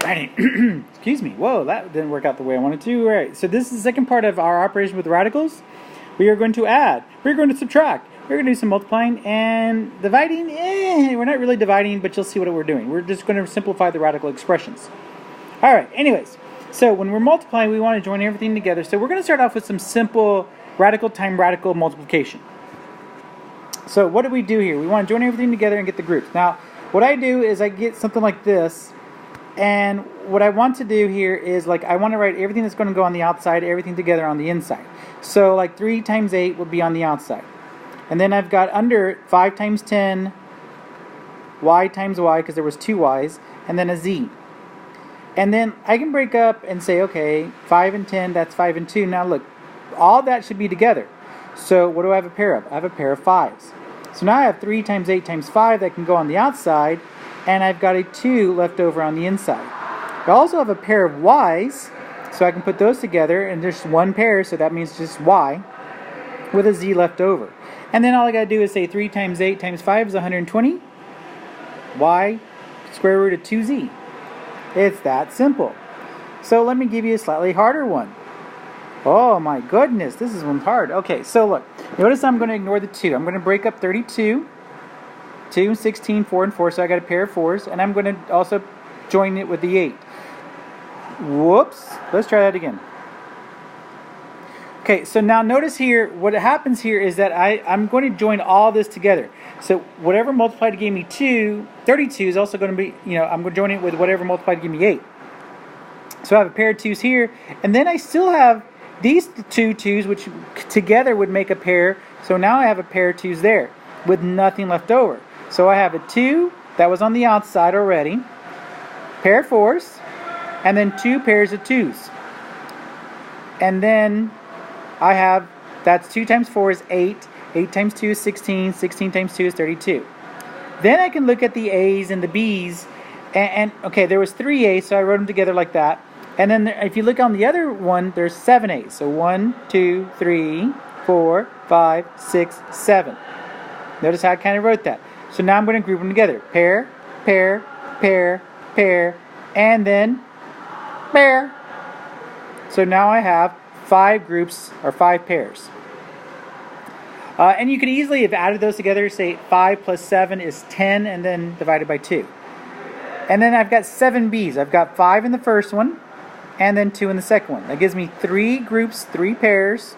Alrighty. Excuse me. Whoa, that didn't work out the way I wanted to. All right, so this is the second part of our operation with radicals. We are going to add. We're going to subtract. We're going to do some multiplying and dividing. We're not really dividing, but you'll see what we're doing. We're just going to simplify the radical expressions. All right, anyways. So when we're multiplying, we want to join everything together. So we're going to start off with some simple radical time radical multiplication. So what do we do here? We want to join everything together and get the groups. Now, what I do is I get something like this. And what I want to do here is, like, I want to write everything that's going to go on the outside, everything together on the inside. So, like, 3 times 8 would be on the outside. And then I've got under 5 times 10, y times y, because there was 2 y's, and then a z. And then I can break up and say, okay, 5 and 10, that's 5 and 2. Now, look, all that should be together. So, what do I have a pair of? I have a pair of 5s. So now I have 3 times 8 times 5 that can go on the outside. And I've got a 2 left over on the inside. I also have a pair of y's, so I can put those together, and there's one pair, so that means just y, with a z left over. And then all I got to do is say 3 times 8 times 5 is 120, y square root of 2z. It's that simple. So let me give you a slightly harder one. Oh my goodness, this one's hard. Okay, so look, notice I'm going to ignore the 2. I'm going to break up 32. 2, 16, 4, and 4, so I got a pair of 4s, and I'm going to also join it with the 8. Whoops. Let's try that again. Okay, so now notice here, what happens here is that I'm going to join all this together. So whatever multiplied to give me 32 is also going to be, I'm going to join it with whatever multiplied to give me 8. So I have a pair of 2's here, and then I still have these 2 2's, which together would make a pair, so now I have a pair of 2's there, with nothing left over. So I have a 2 that was on the outside already, pair of 4's, and then 2 pairs of 2's. And then I have, that's 2 times 4 is 8, 8 times 2 is 16, 16 times 2 is 32. Then I can look at the A's and the B's, and okay, there was 3 A's, so I wrote them together like that. And then if you look on the other one, there's 7 A's. So 1, 2, 3, 4, 5, 6, 7. Notice how I kind of wrote that. So now I'm going to group them together. Pair, pair, pair, pair, and then pair. So now I have 5 groups, or 5 pairs. And you could easily have added those together, say 5 plus 7 is 10, and then divided by 2. And then I've got 7 B's. I've got 5 in the first one, and then 2 in the second one. That gives me 3 groups, 3 pairs,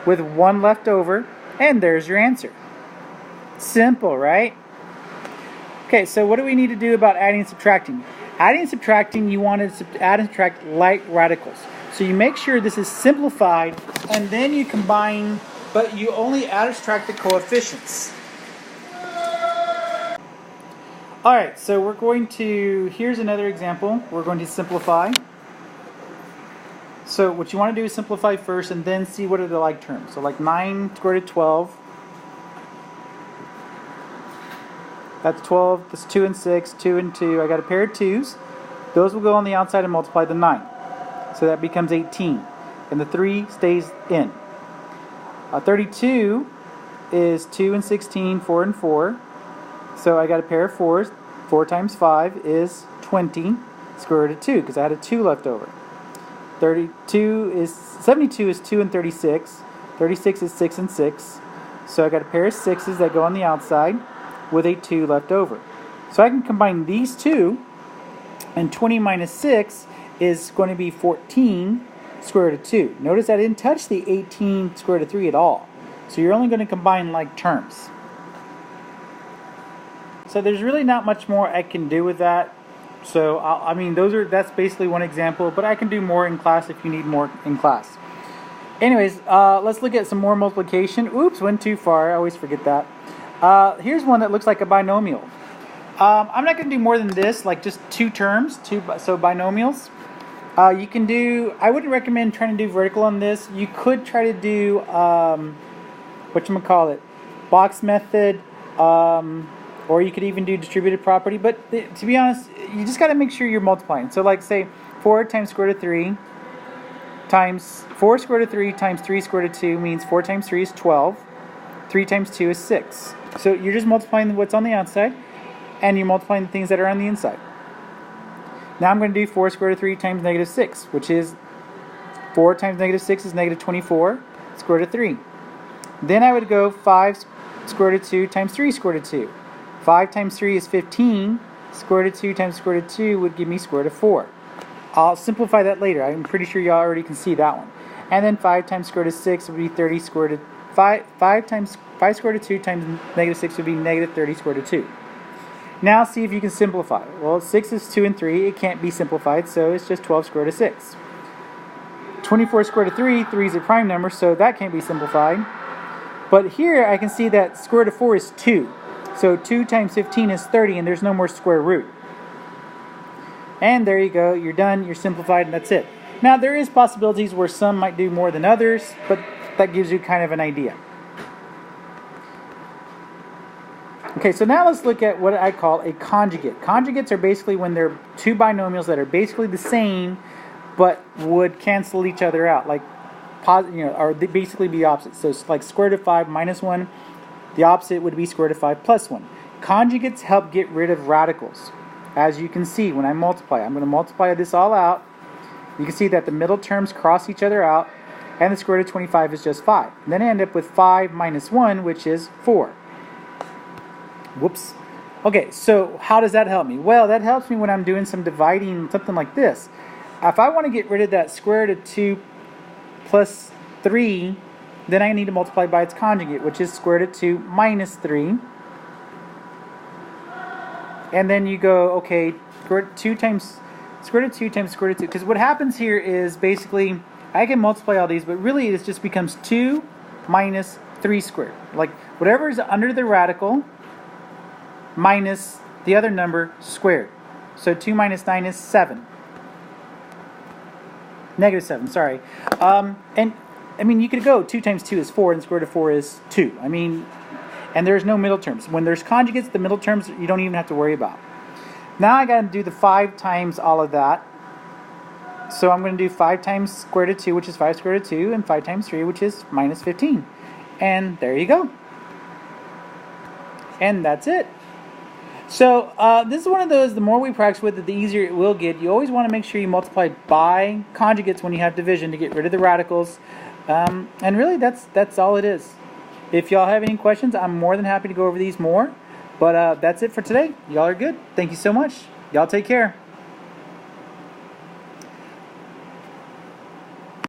with 1 left over, and there's your answer. Simple, right? Okay, so what do we need to do about adding and subtracting? Adding and subtracting, you want to add and subtract like radicals. So you make sure this is simplified, and then you combine, but you only add or subtract the coefficients. Alright, so we're going to, here's another example. We're going to simplify. So what you want to do is simplify first, and then see what are the like terms. So like 9 squared root of 12. That's 12, that's 2 and 6, 2 and 2. I got a pair of 2's. Those will go on the outside and multiply the 9. So that becomes 18. And the 3 stays in. 32 is 2 and 16, 4 and 4. So I got a pair of 4's. 4 times 5 is 20, square root of 2, because I had a 2 left over. 72 is 2 and 36. 36 is 6 and 6. So I got a pair of 6's that go on the outside, with a 2 left over. So I can combine these two, and 20 minus 6 is going to be 14 square root of 2. Notice I didn't touch the 18 square root of 3 at all. So you're only going to combine like terms. So there's really not much more I can do with that. So I mean, that's basically one example, but I can do more in class if you need more in class. Anyways, let's look at some more multiplication. Oops, went too far. I always forget that. Here's one that looks like a binomial. I'm not going to do more than this, like just 2 terms, so binomials. You can do, I wouldn't recommend trying to do vertical on this. You could try to do, box method, or you could even do distributed property. But to be honest, you just got to make sure you're multiplying. So like say 4 times square root of 3 times 4 square root of 3 times 3 square root of 2 means 4 times 3 is 12. 3 times 2 is 6. So you're just multiplying what's on the outside, and you're multiplying the things that are on the inside. Now I'm going to do 4 square root of 3 times negative 6, which is 4 times negative 6 is negative 24 square root of 3. Then I would go 5 square root of 2 times 3 square root of 2. 5 times 3 is 15. Square root of 2 times square root of 2 would give me square root of 4. I'll simplify that later. I'm pretty sure y'all already can see that one. And then 5 times square root of 6 would be 30 square root of 5 times 5 square root of 2 times negative 6 would be negative 30 square root of 2. Now see if you can simplify. Well, 6 is 2 and 3. It can't be simplified, so it's just 12 square root of 6. 24 square root of 3. 3 is a prime number, so that can't be simplified. But here I can see that square root of 4 is 2. So 2 times 15 is 30, and there's no more square root. And there you go. You're done. You're simplified, and that's it. Now, there is possibilities where some might do more than others, but that gives you kind of an idea. Okay, so now let's look at what I call a conjugate. Conjugates are basically when they're two binomials that are basically the same, but would cancel each other out, like or they basically be opposites. So it's like square root of 5 minus 1, the opposite would be square root of 5 plus 1. Conjugates help get rid of radicals. As you can see, when I multiply, I'm going to multiply this all out. You can see that the middle terms cross each other out, and the square root of 25 is just 5. And then I end up with 5 minus 1, which is 4. Whoops. Okay, so how does that help me? Well, that helps me when I'm doing some dividing, something like this. If I want to get rid of that square root of 2 plus 3, then I need to multiply by its conjugate, which is square root of 2 minus 3. And then you go, okay, square root of 2 times square root of 2 times square root of 2. Because what happens here is basically, I can multiply all these, but really it just becomes 2 minus 3 squared. Like, whatever is under the radical minus the other number squared. So 2 minus 9 is 7. Negative 7, sorry. And, I mean, you could go 2 times 2 is 4, and the square root of 4 is 2. I mean, and there's no middle terms. When there's conjugates, the middle terms you don't even have to worry about. Now I got to do the 5 times all of that. So I'm going to do 5 times square root of 2, which is 5 square root of 2, and 5 times 3, which is minus 15. And there you go. And that's it. So this is one of those, the more we practice with it, the easier it will get. You always want to make sure you multiply by conjugates when you have division to get rid of the radicals. And really, that's all it is. If y'all have any questions, I'm more than happy to go over these more. But that's it for today. Y'all are good. Thank you so much. Y'all take care.